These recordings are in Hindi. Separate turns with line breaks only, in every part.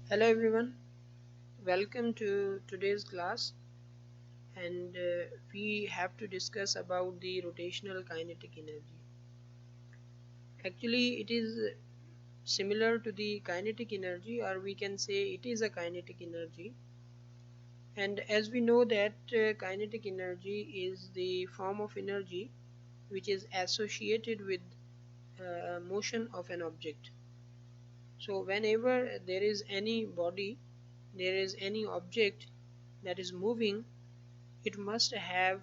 Hello everyone, welcome to today's class and we have to discuss about the rotational kinetic energy. Actually it is similar to the kinetic energy, or we can say it is a kinetic energy. And as we know that kinetic energy is the form of energy which is associated with motion of an object. So whenever there is any body, there is any object that is moving, it must have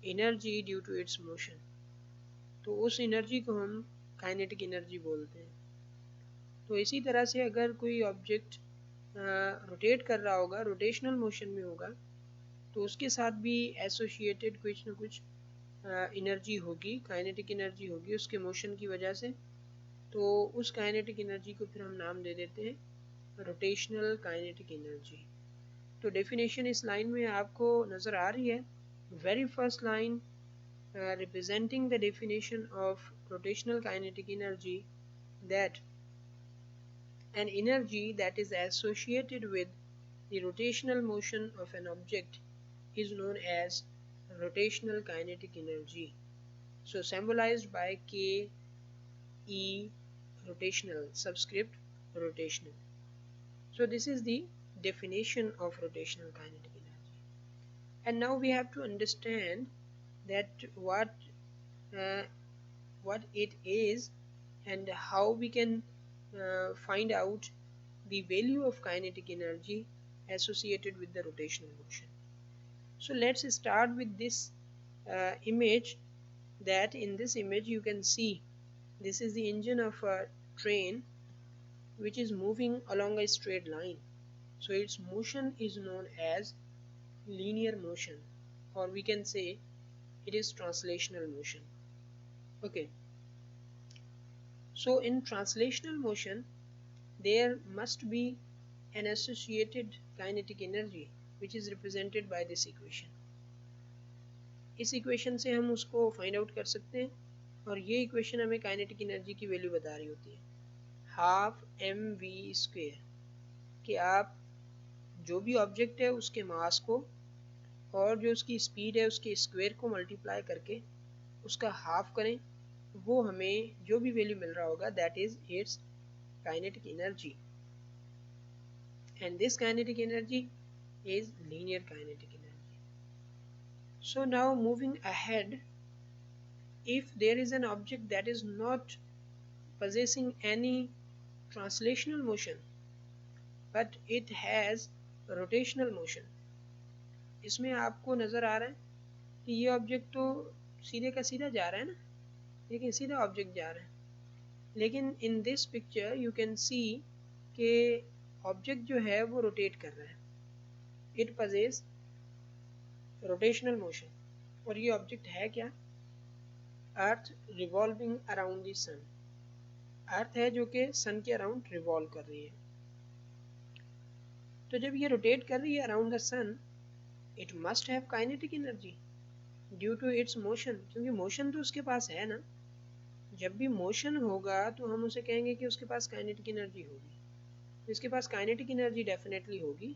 energy due to its motion. तो उस एनर्जी को हम काइनेटिक एनर्जी बोलते हैं। तो इसी तरह से अगर कोई ऑब्जेक्ट रोटेट कर रहा होगा, रोटेशनल मोशन में होगा, तो उसके साथ भी एसोसिएटेड कुछ ना कुछ एनर्जी होगी, काइनेटिक एनर्जी होगी उसके मोशन की वजह से। तो उस काइनेटिक एनर्जी को फिर हम नाम दे देते हैं रोटेशनल काइनेटिक एनर्जी। तो डेफिनेशन इस लाइन में आपको नज़र आ रही है। Very first line representing the definition of rotational kinetic energy, that an energy that is associated with the rotational motion of an object is known as rotational kinetic energy. So symbolized by K E rotational subscript rotational. So this is the definition of rotational kinetic energy. And now we have to understand that uh, what it is and how we can find out the value of kinetic energy associated with the rotational motion. So let's start with this image. That in this image you can see this is the engine of a train which is moving along a straight line. So its motion is known as linear motion, or we can say it is translational motion. Okay, so in translational motion there must be an associated kinetic energy which is represented by this equation. इस इक्वेशन से हम उसको फाइंड आउट कर सकते हैं, और ये इक्वेशन हमें काइनेटिक एनर्जी की वैल्यू बता रही होती है, हाफ एम वी स्क्वेयर, कि आप जो भी ऑब्जेक्ट है उसके मास को और जो उसकी स्पीड है उसके स्क्वायर को मल्टीप्लाई करके उसका हाफ करें, वो हमें जो भी वैल्यू मिल रहा होगा that is it's kinetic energy. And this kinetic energy is linear kinetic energy. So now moving ahead, if there is an object that is not possessing any translational motion but it has rotational motion, इसमें आपको नज़र आ रहा है कि ये ऑब्जेक्ट तो सीधे का सीधा जा रहा है ना, लेकिन सीधा ऑब्जेक्ट जा रहा है, लेकिन in this picture you can see कि ऑब्जेक्ट जो है वो रोटेट कर रहा है, इट पजेस रोटेशनल मोशन। और ये ऑब्जेक्ट है क्या? अर्थ रिवॉल्विंग अराउंड द सन। अर्थ है जो कि सन के अराउंड रिवॉल्व कर रही है। तो जब ये रोटेट कर रही है around the sun, it must have kinetic energy due to its motion, क्योंकि मोशन तो उसके पास है ना। जब भी मोशन होगा तो हम उसे कहेंगे कि उसके पास काइनेटिक एनर्जी होगी, तो इसके पास काइनेटिक एनर्जी डेफिनेटली होगी,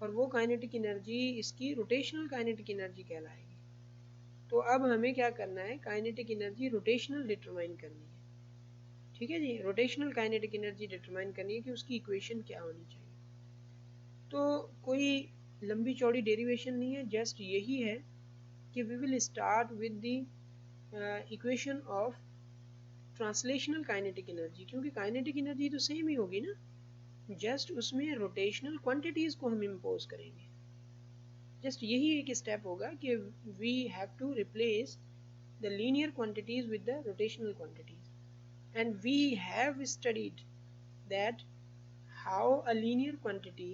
और वो काइनेटिक एनर्जी इसकी रोटेशनल काइनेटिक एनर्जी कहलाएगी। तो अब हमें क्या करना है, काइनेटिक एनर्जी रोटेशनल डिटरमाइन करनी है। ठीक है जी, रोटेशनल काइनेटिक एनर्जी डिटरमाइन करनी है कि उसकी इक्वेशन क्या होनी चाहिए। तो कोई लंबी चौड़ी डेरिवेशन नहीं है, जस्ट यही है कि we will start with the equation of translational kinetic energy, क्योंकि काइनेटिक एनर्जी तो सेम ही होगी ना, जस्ट उसमें रोटेशनल क्वांटिटीज़ को हम इम्पोज करेंगे। जस्ट यही एक स्टेप होगा कि we have to replace the linear quantities with the rotational quantities, and we have studied that how a linear quantity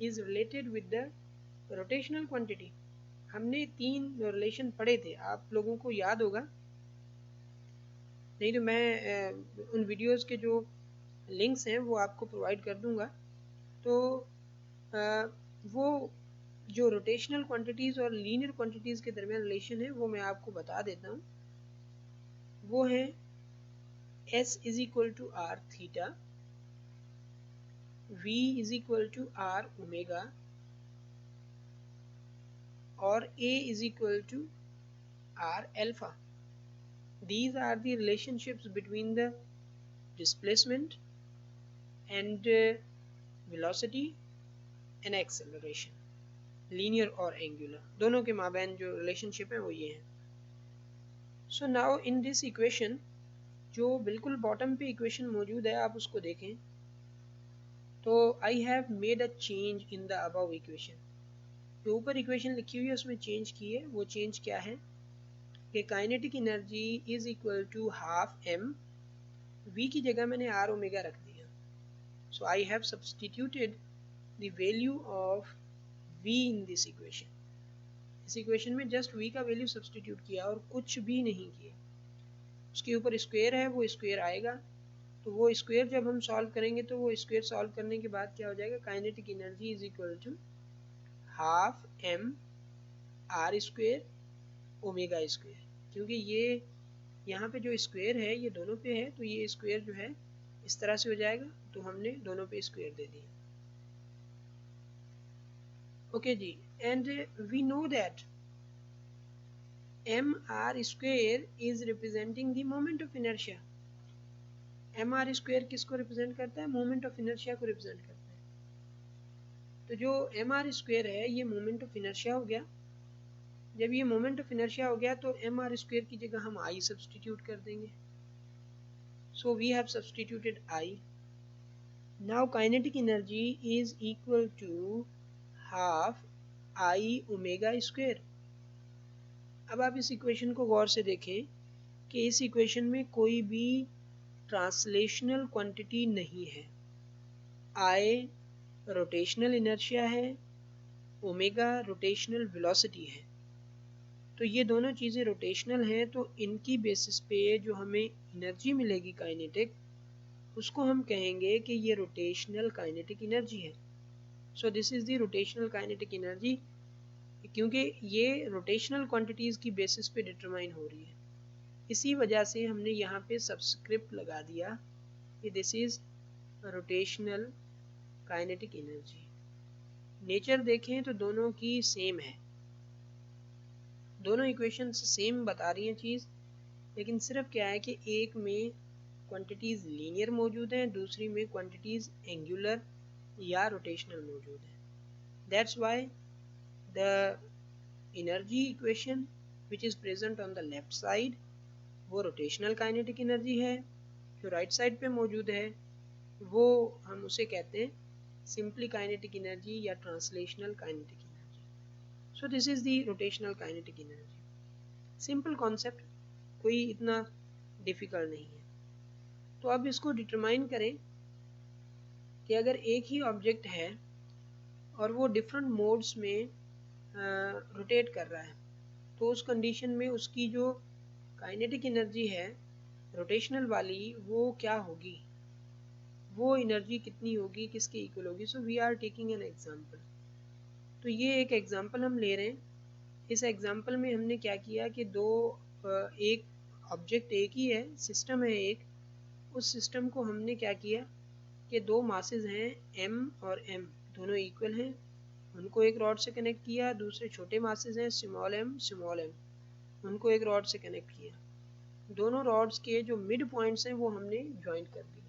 is related with the rotational quantity. हमने 3 रिलेशन पढ़े थे, आप लोगों को याद होगा, नहीं तो मैं उन वीडियोस के जो लिंक्स हैं वो आपको प्रोवाइड कर दूंगा। तो वो जो रोटेशनल क्वांटिटीज़ और लीनियर क्वांटिटीज़ के दरमियान रिलेशन है वो मैं आपको बता देता हूँ। वो है S is equal to r theta, V is equal to R omega or A is equal to R alpha. These are the relationships between the displacement and velocity and acceleration, linear और angular, दोनों के माबैन जो रिलेशनशिप है वो ये है. So now in this equation, जो बिल्कुल बॉटम पे इक्वेशन मौजूद है आप उसको देखें तो I have made a change in the above equation. जो ऊपर इक्वेशन लिखी हुई है उसमें चेंज की है. वो चेंज क्या है कि kinetic energy is equal to half m, v की जगह मैंने r ओमेगा रख दिया. So I have substituted the value of v in this equation. इस इक्वेशन में जस्ट v का वैल्यू सब्स्टिट्यूट किया और कुछ भी नहीं किया. उसके ऊपर स्क्वायर है, वो स्क्वायर आएगा. तो वो स्क्वायर जब हम सॉल्व करेंगे तो वो स्क्वायर सॉल्व करने के बाद क्या हो जाएगा, kinetic energy is equal to half m r square omega square. क्योंकि ये यहाँ पे जो स्क्वायर है ये दोनों पे है, तो ये स्क्वायर जो है इस तरह से हो जाएगा. तो हमने दोनों पे स्क्वायर दे दिया. ओके जी. And we know that m r square is representing the moment of inertia. M r square किसको रिप्रेजेंट करता है, मोमेंट ऑफ इनर्शिया को रिप्रेजेंट करता है. तो जो एम आर स्क्वायर है ये मोमेंट ऑफ इनर्शिया हो गया. जब ये मोमेंट ऑफ इनर्शिया हो गया तो एम आर स्क्वायर की जगह हम आई सब्स्टिट्यूट कर देंगे. So we have substituted I. Now kinetic energy is equal to half I omega square. अब आप इस इक्वेशन को गौर से देखें कि इस इक्वेशन में कोई भी ट्रांसलेशनल क्वांटिटी नहीं है. आई रोटेशनल इनर्शिया है, ओमेगा रोटेशनल वेलोसिटी है. तो ये दोनों चीज़ें रोटेशनल हैं, तो इनकी बेसिस पे जो हमें एनर्जी मिलेगी काइनेटिक, उसको हम कहेंगे कि ये रोटेशनल काइनेटिक एनर्जी है. सो this is the rotational kinetic energy, क्योंकि ये रोटेशनल क्वांटिटीज़ की बेसिस पे डिटरमाइन हो रही है. इसी वजह से हमने यहाँ पे सबस्क्रिप्ट लगा दिया कि this is rotational kinetic energy. Nature देखें तो दोनों की सेम है, दोनों इक्वेशंस सेम बता रही हैं चीज़, लेकिन सिर्फ क्या है कि एक में क्वांटिटीज़ लीनियर मौजूद हैं, दूसरी में क्वांटिटीज़ एंगुलर या रोटेशनल मौजूद हैं. That's why the energy equation which is present on the left side वो रोटेशनल काइनेटिक एनर्जी है. जो राइट साइड पे मौजूद है वो हम उसे कहते हैं सिंपली काइनेटिक एनर्जी या translational kinetic energy. So this is the rotational kinetic energy. Simple concept, कोई इतना डिफ़िकल्ट नहीं है. तो अब इसको डिटरमाइन करें कि अगर एक ही ऑब्जेक्ट है और वो डिफरेंट मोड्स में रोटेट कर रहा है, तो उस कंडीशन में उसकी जो काइनेटिक एनर्जी है रोटेशनल वाली वो क्या होगी, वो एनर्जी कितनी होगी, किसके इक्वल होगी. So we are taking an example. तो ये एक एग्जांपल हम ले रहे हैं. इस एग्जांपल में हमने क्या किया कि एक ऑब्जेक्ट एक ही है, सिस्टम है एक. उस सिस्टम को हमने क्या किया कि दो मासेस हैं m और m, दोनों इक्वल हैं, उनको एक रॉड से कनेक्ट किया. दूसरे छोटे मासेस हैं स्मॉल m, उनको एक रॉड से कनेक्ट किया. दोनों रॉड्स के जो मिड पॉइंट्स हैं वो हमने ज्वाइंट कर दिए.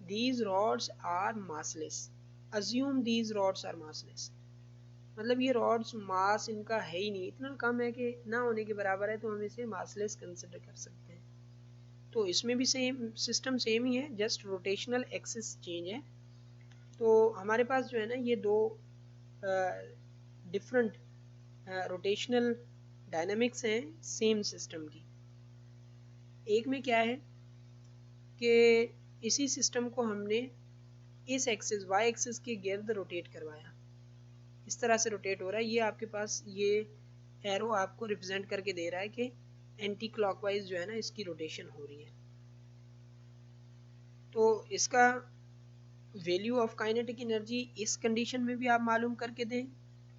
These rods are massless. Assume these rods are massless, मतलब ये रॉड्स मास इनका है ही नहीं, इतना कम है कि ना होने के बराबर है, तो हम इसे मासलेस कंसिडर कर सकते हैं. तो इसमें भी सेम सिस्टम सेम ही है, जस्ट रोटेशनल एक्सिस चेंज है. तो हमारे पास जो है ना ये दो डिफरेंट रोटेशनल डायनामिक्स हैं सेम सिस्टम की. एक में क्या है कि इसी सिस्टम को हमने इस एक्सिस वाई एक्सिस के गिर्द रोटेट करवाया. इस तरह से रोटेट हो रहा है. ये आपके पास ये एरो आपको रिप्रेजेंट करके दे रहा है कि एंटी क्लॉकवाइज जो है ना इसकी रोटेशन हो रही है. तो इसका वैल्यू ऑफ काइनेटिक एनर्जी इस कंडीशन में भी आप मालूम करके दें.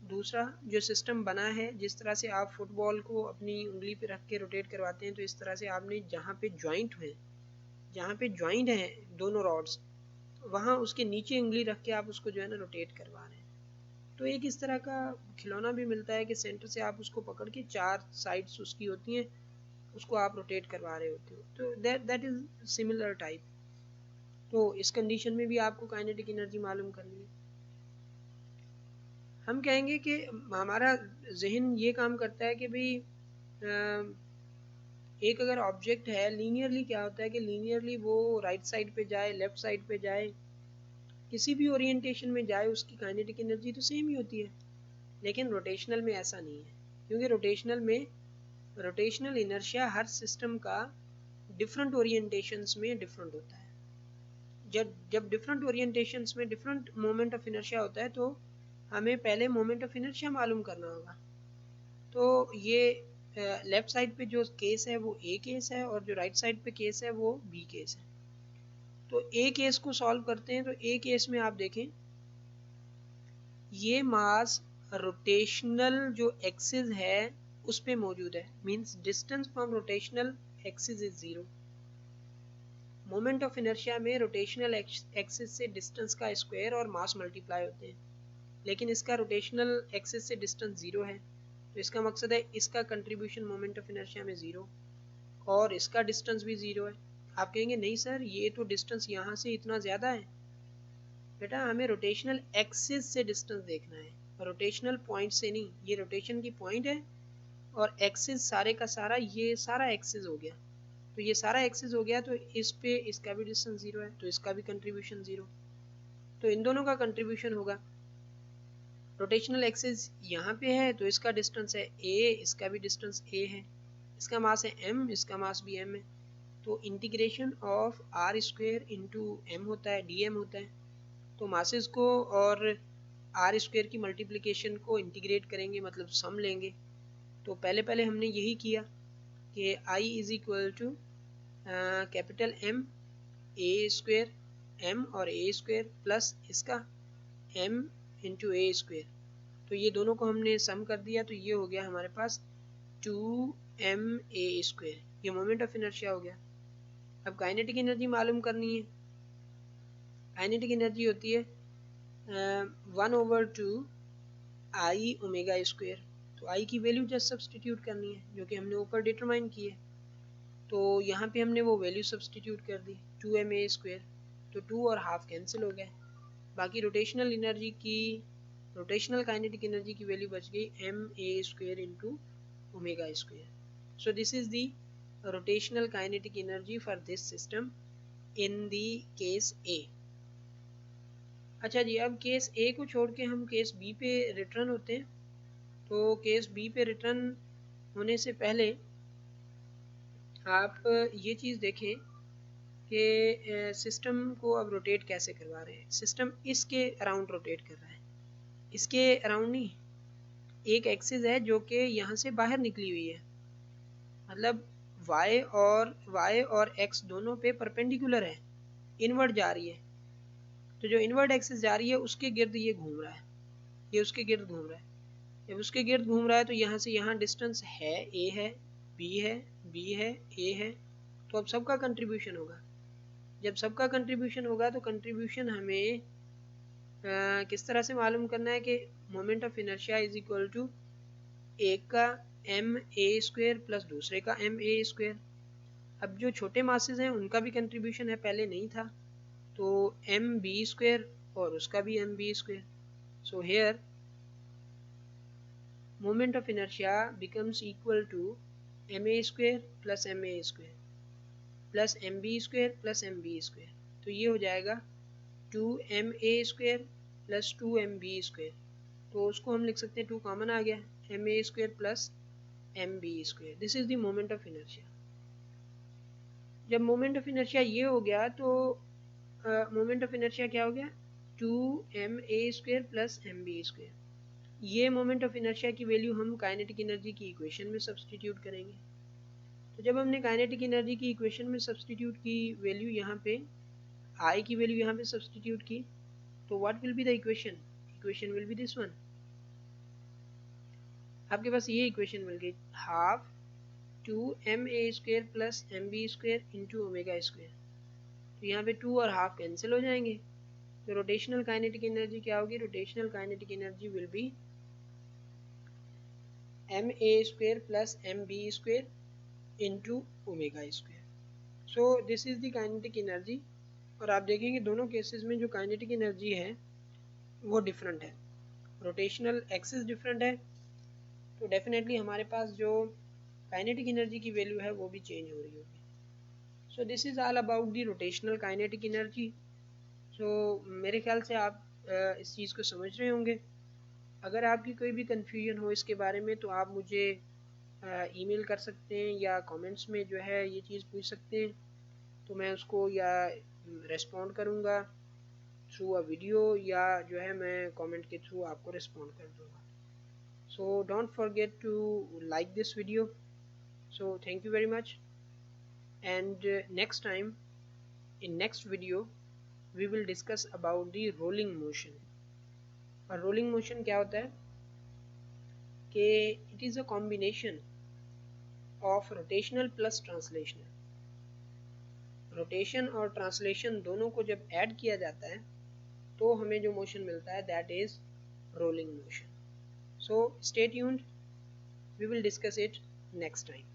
दूसरा जो सिस्टम बना है, जिस तरह से आप फुटबॉल को अपनी उंगली पे रख के रोटेट करवाते हैं, तो इस तरह से आपने जहाँ पे ज्वाइंट हैं दोनों रॉड्स, वहाँ उसके नीचे उंगली रख के आप उसको जो है ना रोटेट करवा रहे हैं। तो एक इस तरह का खिलौना भी मिलता है कि सेंटर से आप उसको पकड़ के 4 साइड्स उसकी होती हैं, उसको आप रोटेट करवा रहे होते हो। तो दैट इज सिमिलर टाइप। तो इस कंडीशन में भी आपको काइनेटिक एनर्जी मालूम करनी है। हम कहेंगे कि हमारा जहन ये काम करता है कि भाई एक अगर ऑब्जेक्ट है, लीनियरली क्या होता है कि लीनियरली वो राइट साइड पे जाए, लेफ्ट साइड पे जाए, किसी भी ओरिएंटेशन में जाए, उसकी काइनेटिक एनर्जी तो सेम ही होती है। लेकिन रोटेशनल में ऐसा नहीं है, क्योंकि रोटेशनल में रोटेशनल इनर्शिया हर सिस्टम का डिफरेंट ओरिएंटेशंस में डिफरेंट होता है। जब डिफरेंट ओरिएंटेशंस में डिफरेंट मोमेंट ऑफ इनर्शिया होता है, तो हमें पहले मोमेंट ऑफ इनर्शिया मालूम करना होगा। तो ये लेफ्ट साइड पे जो केस है वो ए केस है, और जो राइट साइड पे केस है वो बी केस है। तो ए केस को सॉल्व करते हैं। तो ए केस में आप देखें, ये मास रोटेशनल जो एक्सिस है उस पे मौजूद है, means distance from rotational axis is 0। Moment of inertia में रोटेशनल एक्सिस से डिस्टेंस का स्क्वायर और मास मल्टीप्लाई होते हैं, लेकिन इसका रोटेशनल एक्सिस से डिस्टेंस 0 है। तो इसका मकसद है इसका कंट्रीब्यूशन मोमेंट ऑफ इनर्शिया में 0, और इसका डिस्टेंस भी 0 है। आप कहेंगे नहीं सर, ये तो डिस्टेंस यहाँ से इतना ज़्यादा है। बेटा, हमें रोटेशनल एक्सिस से डिस्टेंस देखना है, रोटेशनल पॉइंट से नहीं। ये रोटेशन की पॉइंट है, और एक्सिस सारे का सारा, ये सारा एक्सिस हो गया। तो ये सारा एक्सिस हो गया, तो इस पे इसका भी डिस्टेंस 0 है, तो इसका भी कंट्रीब्यूशन 0। तो इन दोनों का कंट्रीब्यूशन होगा। रोटेशनल एक्सिस यहाँ पे है, तो इसका डिस्टेंस है a, इसका भी डिस्टेंस a है, इसका मास है m, इसका मास भी m है। तो integration of r square into m होता है, dm होता है। तो मासेस को और r स्क्वायर की मल्टीप्लिकेशन को इंटीग्रेट करेंगे, मतलब सम लेंगे। तो पहले हमने यही किया कि I is equal to capital M a square m और a स्क्वायर प्लस इसका m इंटू a स्क्वायर। तो ये दोनों को हमने सम कर दिया, तो ये हो गया हमारे पास 2ma स्क्वायर। ये मोमेंट ऑफ इनर्शिया हो गया। अब काइनेटिक एनर्जी मालूम करनी है। काइनेटिक एनर्जी होती है 1/2 I ओमेगा स्क्वायर। तो I की वैल्यू जस्ट सब्सटीट्यूट करनी है, जो कि हमने ऊपर डिटरमाइन की है। तो यहाँ पे हमने वो वैल्यू सब्सटीट्यूट कर दी, 2ma स्क्वायर। तो 2 और हाफ कैंसिल हो गए। बाकी रोटेशनल एनर्जी की, रोटेशनल काइनेटिक एनर्जी की वैल्यू बच गई ma square into omega square. So this is the rotational kinetic energy for this system in the case A. अच्छा जी, अब केस ए को छोड़ के हम केस बी पे रिटर्न होते हैं। तो केस बी पे रिटर्न होने से पहले आप ये चीज़ देखें कि सिस्टम को अब रोटेट कैसे करवा रहे हैं। सिस्टम इसके अराउंड रोटेट कर रहा है, इसके अराउंड नहीं। एक एक्सिस है जो कि यहाँ से बाहर निकली हुई है, मतलब y और x दोनों पे परपेंडिकुलर है, इनवर्ड जा रही है। तो जो इनवर्ड एक्सिस जा रही है उसके गिर्द ये घूम रहा है, ये उसके गिर्द घूम रहा है। जब उसके गिर्द घूम रहा है तो यहाँ से यहाँ डिस्टेंस है, a है, b है, b है, a है। तो अब सबका कंट्रीब्यूशन होगा। जब सबका कंट्रीब्यूशन होगा तो कंट्रीब्यूशन हमें किस तरह से मालूम करना है कि moment of inertia is equal to एक का ma स्क्वायर प्लस दूसरे का ma स्क्वायर। अब जो छोटे मासेस हैं उनका भी कंट्रीब्यूशन है, पहले नहीं था, तो mb स्क्वायर और उसका भी mb square. So here moment of inertia becomes equal to ma square plus ma square plus mb square plus mb square. तो ये हो जाएगा 2ma square plus 2mb square. तो उसको हम लिख सकते हैं, 2 कॉमन आ गया, ma square plus mb square. This is the moment of inertia. जब मोमेंट ऑफ इनर्शिया ये हो गया तो मोमेंट ऑफ इनर्शिया क्या हो गया, 2ma square plus mb square. ये मोमेंट ऑफ इनर्शिया की वैल्यू हम काइनेटिक एनर्जी की इक्वेशन में सब्सटीट्यूट करेंगे। तो जब हमने काइनेटिक एनर्जी की इक्वेशन में सब्सटीट्यूट की वैल्यू यहाँ पे, I की वैल्यू यहाँ पे सब्सटीट्यूट की, तो what will be the equation? Equation will be this one. आपके पास ये इक्वेशन मिल गई, half 2ma square plus mb square into omega square. तो यहाँ पे 2 और हाफ कैंसिल हो जाएंगे, तो रोटेशनल काइनेटिक एनर्जी क्या होगी? Rotational kinetic energy will be ma² plus mb² into omega square. So this is the kinetic energy. और आप देखेंगे दोनों केसेस में जो काइनेटिक एनर्जी है वो डिफरेंट है. रोटेशनल एक्सिस डिफरेंट है, तो डेफिनेटली हमारे पास जो काइनेटिक एनर्जी की वैल्यू है वो भी चेंज हो रही होगी. So this is all about the rotational kinetic energy. So मेरे ख्याल से आप इस चीज़ को समझ रहे होंगे. अगर आपकी कोई भी कन्फ्यूजन हो इसके बारे में तो आप मुझे ईमेल कर सकते हैं या कमेंट्स में जो है ये चीज़ पूछ सकते हैं, तो मैं उसको या रेस्पॉन्ड करूँगा थ्रू अ वीडियो या जो है मैं कमेंट के थ्रू आपको रिस्पॉन्ड कर दूँगा. So don't forget to like this video. So thank you very much, and next time in next video we will discuss about the rolling motion. और rolling motion क्या होता है कि it is a combination of rotational plus translational. Rotation और ट्रांसलेशन दोनों को जब ऐड किया जाता है तो हमें जो मोशन मिलता है that is rolling motion. So stay tuned, we will discuss it next time.